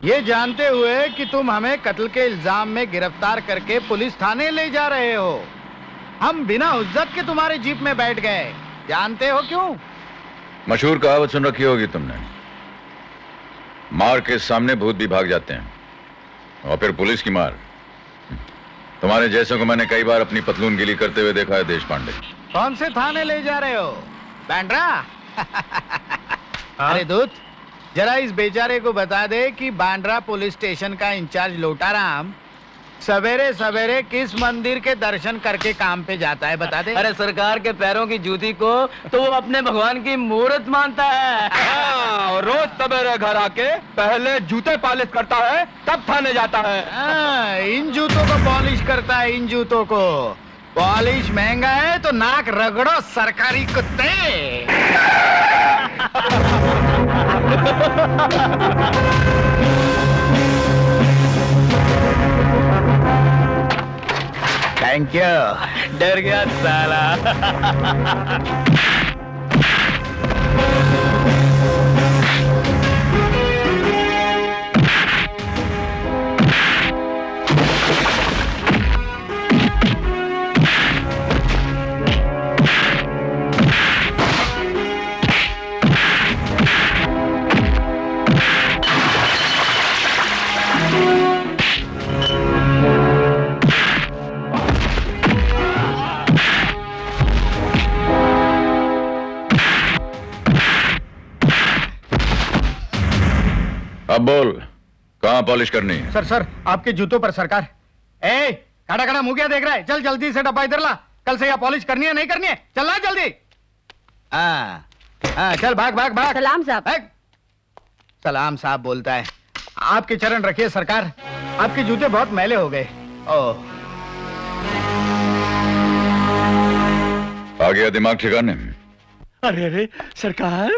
ये जानते हुए कि तुम हमें कत्ल के इल्जाम में गिरफ्तार करके पुलिस थाने ले जा रहे हो, हम बिना इज्जत के तुम्हारे जीप में बैठ गए। जानते हो क्यों? मशहूर कहावत सुन रखी होगी तुमने, मार के सामने भूत भी भाग जाते हैं, और फिर पुलिस की मार। तुम्हारे जैसों को मैंने कई बार अपनी पतलून गिली करते हुए देखा है देश पांडे। कौन से थाने ले जा रहे हो? बांद्रा? अरे दूत, जरा इस बेचारे को बता दे कि बांद्रा पुलिस स्टेशन का इंचार्ज लोटाराम सवेरे सवेरे किस मंदिर के दर्शन करके काम पे जाता है, बता दे। अरे सरकार के पैरों की जूती को तो वो अपने भगवान की मूर्त मानता है। हाँ, रोज सवेरे घर आके पहले जूते पॉलिश करता है, तब थाने जाता है। इन जूतों को पॉलिश करता है, इन जूतों को। पॉलिश महंगा है तो नाक रगड़ो सरकारी कुत्ते। Thank you. डर गया साला। अब बोल, कहाँ पॉलिश करनी है? सर आपके जूतों पर सरकार। ए, खड़ा खड़ा मुंह क्या देख रहा है? चल जल्दी से डब्बा इधर ला। कल से यहाँ पॉलिश करनी है नहीं करनी है? चल ला जल्दी। चल भाग भाग भाग। सलाम साहब। सलाम साहब बोलता है। आपके चरण रखिए सरकार, आपके जूते बहुत मैले हो गए। ओह, आ गया दिमाग ठिकाने? अरे अरे सरकार,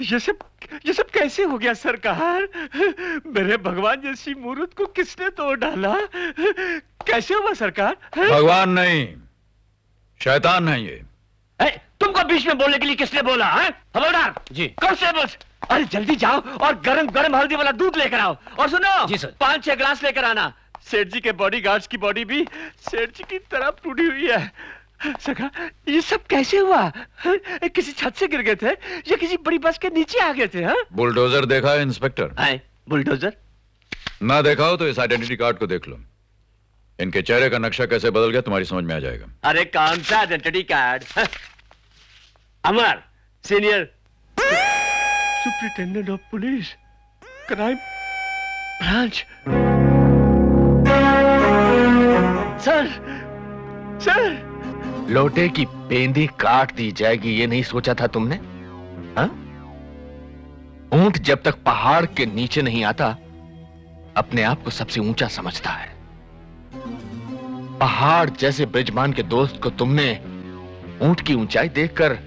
ये सब कैसे हो गया सरकार? मेरे भगवान जैसी मूर्त को किसने तोड़ डाला? कैसे हुआ सरकार? भगवान नहीं, शैतान है ये। तुमको बीच में बोलने के लिए किसने बोला? हवलदार जी, कांस्टेबल्स, अरे जल्दी जाओ और गरम गरम हल्दी वाला दूध लेकर आओ। और सुनो जी सर, 5-6 ग्लास लेकर आना। सेठ जी के बॉडीगार्ड्स की बॉडी भी सेठ जी की तरह टूटी हुई है। सरकार, ये सब कैसे हुआ? किसी छत से गिर गए थे या किसी बड़ी बस के नीचे आ गए थे? बुलडोजर देखा है इंस्पेक्टर? बुलडोजर ना देखा हो तो इस आइडेंटिटी कार्ड को देख लो। इनके चेहरे का नक्शा कैसे बदल गया तुम्हारी समझ में आ जाएगा। अरे कौन सा identity card? Amar senior superintendent of police, crime branch. Sir लोटे की पेंदी काट दी जाएगी ये नहीं सोचा था तुमने? हाँ? ऊंट जब तक पहाड़ के नीचे नहीं आता अपने आप को सबसे ऊंचा समझता है। पहाड़ जैसे ब्रिजमान के दोस्त को तुमने ऊंट की ऊंचाई देखकर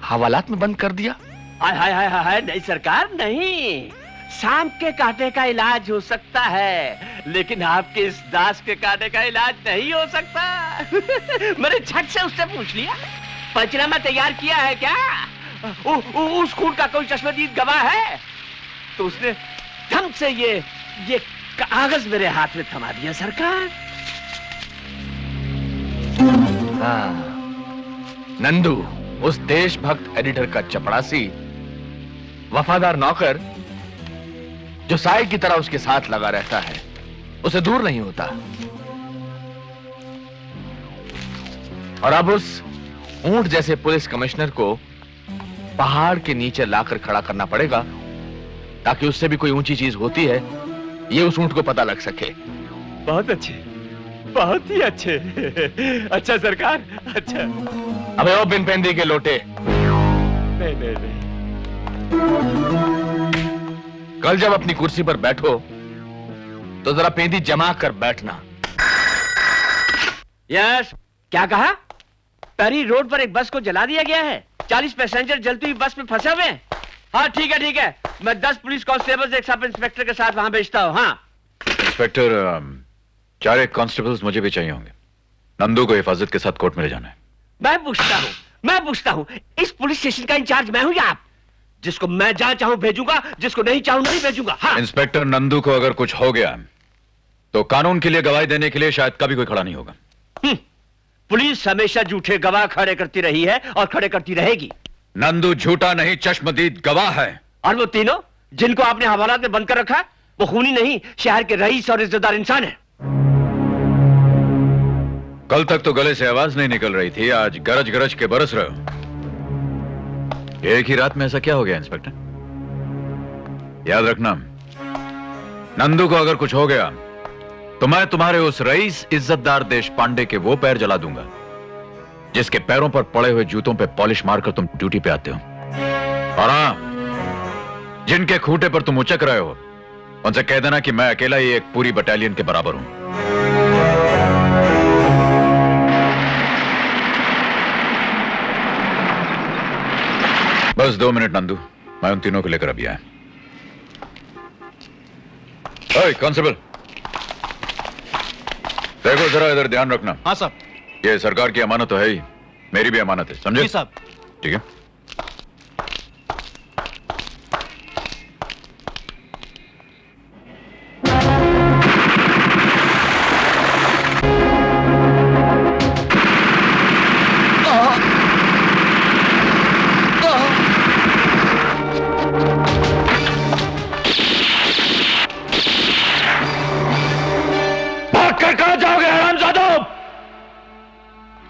हवालात में बंद कर दिया। हाय हाय हाय हाय, नहीं सरकार नहीं। सांप के कांटे का इलाज हो सकता है, लेकिन आपके इस दास के कांटे का इलाज नहीं हो सकता। मैंने झट से उससे पूछ लिया, पंचनामा तैयार किया है क्या? उस खून का कोई चश्मदीद गवाह है? तो उसने धम से ये कागज मेरे हाथ में थमा दिया सरकार। हाँ, नंदू उस देशभक्त एडिटर का चपरासी, वफादार नौकर जो साई की तरह उसके साथ लगा रहता है, उसे दूर नहीं होता। और अब उस ऊंट जैसे पुलिस कमिश्नर को पहाड़ के नीचे लाकर खड़ा करना पड़ेगा ताकि उससे भी कोई ऊंची चीज होती है ये उस ऊंट को पता लग सके। बहुत अच्छे, बहुत ही अच्छे। अच्छा सरकार, अच्छा। अबे ओ बिन पेंदी के लोटे, नहीं नहीं नहीं, कल जब अपनी कुर्सी पर बैठो तो जरा पेंदी जमा कर बैठना। यस, क्या कहा? पैरी रोड पर एक बस को जला दिया गया है। 40 पैसेंजर जलती हुई बस में फंसे हुए हैं। हाँ ठीक है, मैं 10 पुलिस कांस्टेबल्स एक सब इंस्पेक्टर के साथ वहां भेजता हूँ। हाँ इंस्पेक्टर, 4 कांस्टेबल्स मुझे भी चाहिए होंगे। नंदू को हिफाजत के साथ कोर्ट में ले जाना है। मैं पूछता हूँ, इस पुलिस स्टेशन का इंचार्ज मैं हूँ या आप? जिसको मैं जहां चाहूं भेजूंगा, जिसको नहीं चाहूं नहीं भेजूंगा। हाँ। इंस्पेक्टर नंदू को अगर कुछ हो गया तो कानून के लिए गवाही देने के लिए शायद कभी कोई खड़ा नहीं होगा। पुलिस हमेशा झूठे गवाह खड़े करती रही है और खड़े करती रहेगी। नंदू झूठा नहीं, चश्मदीद गवाह है। और वो तीनों जिनको आपने हवालात में बंद कर रखा है, वो खूनी नहीं, शहर के रईस और इज्जतदार इंसान है। कल तक तो गले से आवाज नहीं निकल रही थी, आज गरज गरज के बरस रहे हो। एक ही रात में ऐसा क्या हो गया इंस्पेक्टर? याद रखना, नंदू को अगर कुछ हो गया तो मैं तुम्हारे उस रईस इज्जतदार देश पांडे के वो पैर जला दूंगा जिसके पैरों पर पड़े हुए जूतों पे पॉलिश मारकर तुम ड्यूटी पे आते हो। और हां, जिनके खूंटे पर तुम उचक रहे हो उनसे कह देना कि मैं अकेला ही एक पूरी बटालियन के बराबर हूं। बस 2 मिनट नंदू, मैं उन तीनों को लेकर अभी आया। ओए कांस्टेबल, देखो जरा इधर ध्यान रखना। हाँ साहब। ये सरकार की अमानत तो है ही, मेरी भी अमानत है, समझे? जी साहब। ठीक है। कहां जाओगे हरामजादो?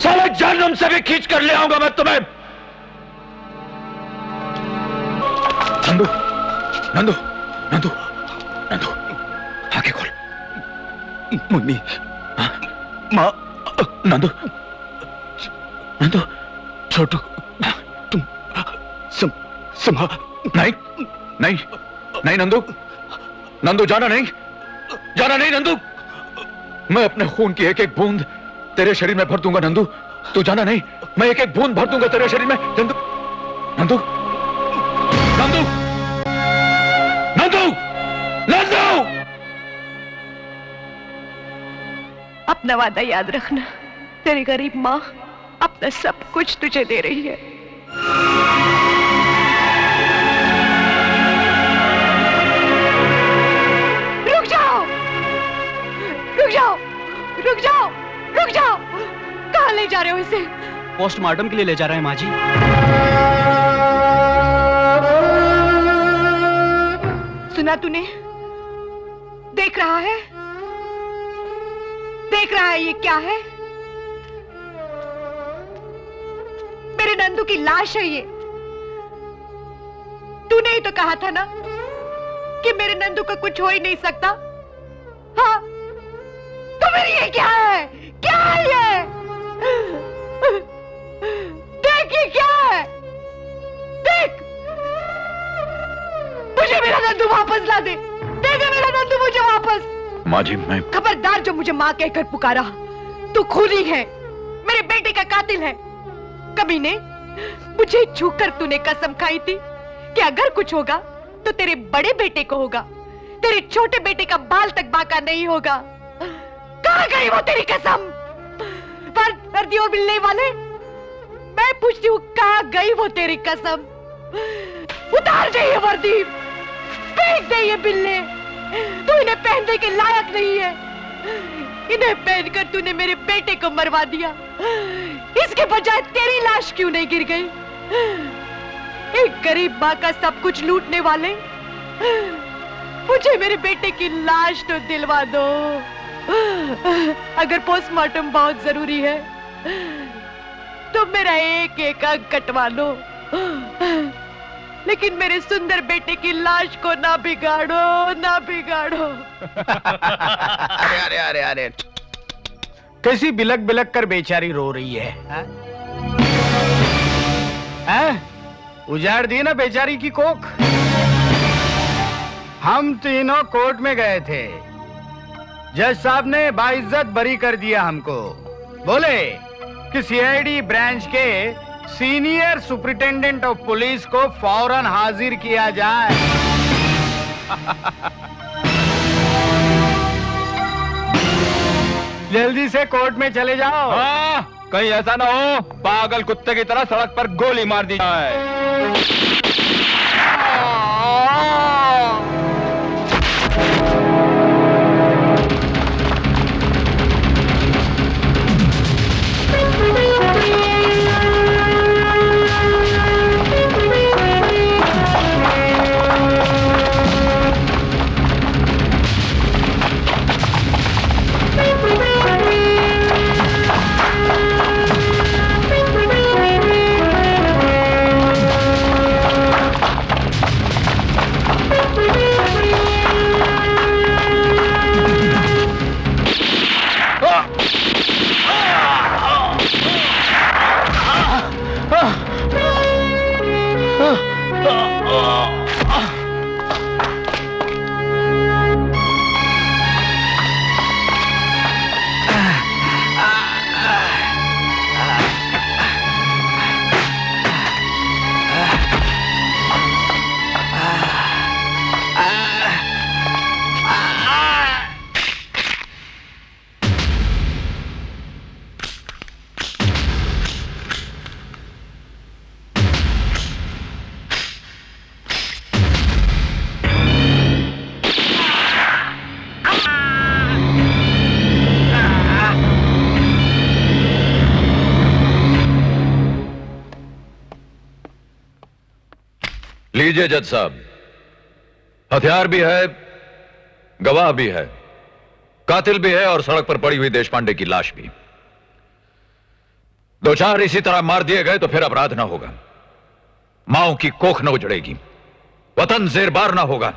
साले जहन्नुम से भी खींच कर ले आऊंगा मैं तुम्हें। नंदू, नंदू, नंदू, नंदू, आंखें खोल। मम्मी, माँ, नंदू, नंदू, छोटू, तुम संभाल। नहीं, नहीं, नहीं नंदू, नंदू जाना नहीं, जाना नहीं नंदू। मैं अपने खून की एक एक बूंद तेरे शरीर में भर दूंगा नंदू, तू जाना नहीं। मैं एक एक बूंद भर दूंगा तेरे शरीर में नंदू, नंदू, नंदू, नंदू, नंदू। अपना वादा याद रखना, तेरी गरीब माँ अपना सब कुछ तुझे दे रही है। रुक जाओ, रुक जाओ, रुक जाओ, रुक जाओ। कहाँ ले जा रहे हो इसे? पोस्टमार्टम के लिए ले जा रहे हैं माँ जी। सुना तूने? देख रहा है, देख रहा है ये क्या है? मेरे नंदू की लाश है ये। तूने ही तो कहा था ना कि मेरे नंदू का कुछ हो ही नहीं सकता। हाँ, तो फिर ये क्या है? क्या है ये? देख ये क्या है? देख, मुझे मेरा नंदू वापस ला दे। दे दे मेरा नंदू मुझे वापस। माँ जी, मैं खबरदार जो मुझे माँ कहकर पुकारा। तू खूनी है, मेरे बेटे का कातिल है। कमीने, मुझे छूकर तूने कसम खाई थी कि अगर कुछ होगा तो तेरे बड़े बेटे को होगा, तेरे छोटे बेटे का बाल तक बाका नहीं होगा। कहाँ गई वो तेरी कसम? वर्दी और मिलने वाले, मैं पूछती हूँ कहाँ गई वो तेरी कसम? उतार दे ये वर्दी, फेंक दे ये बिल्ले। तू इन्हें पहनने के लायक नहीं है। इन्हें पहनकर तूने मेरे बेटे को मरवा दिया। इसके बजाय तेरी लाश क्यों नहीं गिर गई? एक गरीब माँ का सब कुछ लूटने वाले, मुझे मेरे बेटे की लाश तो दिलवा दो। अगर पोस्टमार्टम बहुत जरूरी है तो मेरा एक एक अंग कटवा लो, लेकिन मेरे सुंदर बेटे की लाश को ना बिगाड़ो, ना बिगाड़ो। अरे अरे अरे अरे, कैसी बिलक बिलक कर बेचारी रो रही है। हैं? उजाड़ दी ना बेचारी की कोख। हम तीनों कोर्ट में गए थे, जज साहब ने बाइज्जत बरी कर दिया हमको। बोले कि सीआईडी ब्रांच के सीनियर सुपरिटेंडेंट ऑफ पुलिस को फौरन हाजिर किया जाए। जल्दी से कोर्ट में चले जाओ। हाँ, कहीं ऐसा ना हो पागल कुत्ते की तरह सड़क पर गोली मार दी जाए। लीजिए जज साहब, हथियार भी है, गवाह भी है, कातिल भी है और सड़क पर पड़ी हुई देशपांडे की लाश भी। दो चार इसी तरह मार दिए गए तो फिर अपराध ना होगा, माओ की कोख न उजड़ेगी, वतन जेरबार ना होगा।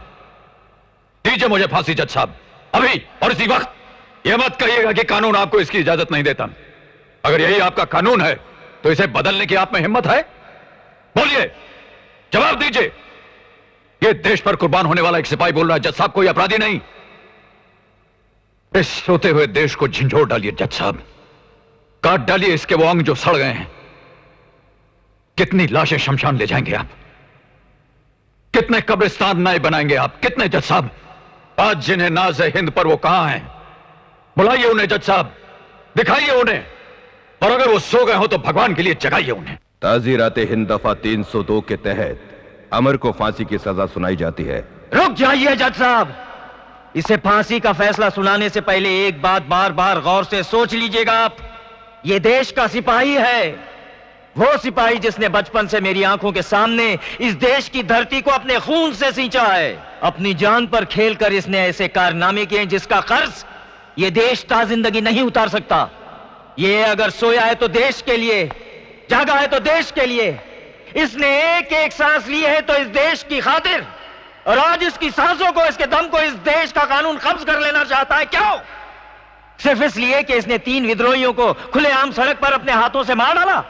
दीजिए मुझे फांसी जज साहब, अभी और इसी वक्त। यह मत कहिएगा कि कानून आपको इसकी इजाजत नहीं देता। अगर यही आपका कानून है तो इसे बदलने की आप में हिम्मत है? बोलिए, जवाब दीजिए। ये देश पर कुर्बान होने वाला एक सिपाही बोल रहा है जज साहब, कोई अपराधी नहीं। इस सोते हुए देश को झंझोड़ डालिए जज साहब, काट डालिए इसके वो अंग जो सड़ गए हैं। कितनी लाशें शमशान ले जाएंगे आप? कितने कब्रिस्तान नए बनाएंगे आप? कितने जज साहब? आज जिन्हें नाज है हिंद पर वो कहां हैं? बुलाइए उन्हें जज साहब, दिखाइए उन्हें, और अगर वो सो गए हो तो भगवान के लिए जगाइए उन्हें। ताज़ीरात हिंद दफा 302 के तहत अमर को फांसी की सजा सुनाई जाती है। रुक जाइए जज साहब, इसे फांसी का फैसला सुनाने से पहले एक बात बार बार गौर से सोच लीजिएगा आप। ये देश का सिपाही है, वो सिपाही जिसने बचपन से मेरी आंखों के सामने इस देश की धरती को अपने खून से सींचा है। अपनी जान पर खेलकर इसने ऐसे कारनामे किए जिसका कर्ज ये देश ताजिंदगी नहीं उतार सकता। ये अगर सोया है तो देश के लिए, जागा है तो देश के लिए। इसने एक एक सांस ली है तो इस देश की खातिर, और आज इसकी सांसों को, इसके दम को इस देश का कानून कब्ज कर लेना चाहता है। क्यों? सिर्फ इसलिए कि इसने 3 विद्रोहियों को खुलेआम सड़क पर अपने हाथों से मार डाला।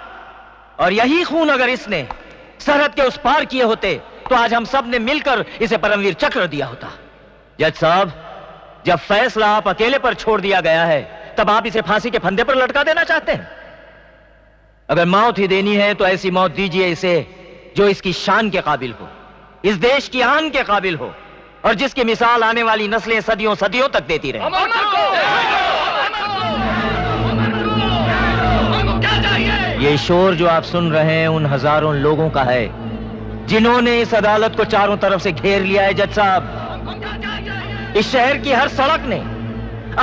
और यही खून अगर इसने सरहद के उस पार किए होते तो आज हम सब ने मिलकर इसे परमवीर चक्र दिया होता। जज साहब, जब फैसला आप अकेले पर छोड़ दिया गया है तब आप इसे फांसी के फंदे पर लटका देना चाहते हैं। अगर मौत ही देनी है तो ऐसी मौत दीजिए इसे जो इसकी शान के काबिल हो, इस देश की आन के काबिल हो, और जिसकी मिसाल आने वाली नस्लें सदियों सदियों तक देती रहे। ये शोर जो आप सुन रहे हैं उन हजारों लोगों का है जिन्होंने इस अदालत को चारों तरफ से घेर लिया है। जज साहब, इस शहर की हर सड़क ने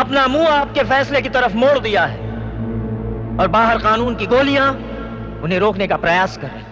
अपना मुंह आपके फैसले की तरफ मोड़ दिया है, और बाहर कानून की गोलियां उन्हें रोकने का प्रयास कर रही।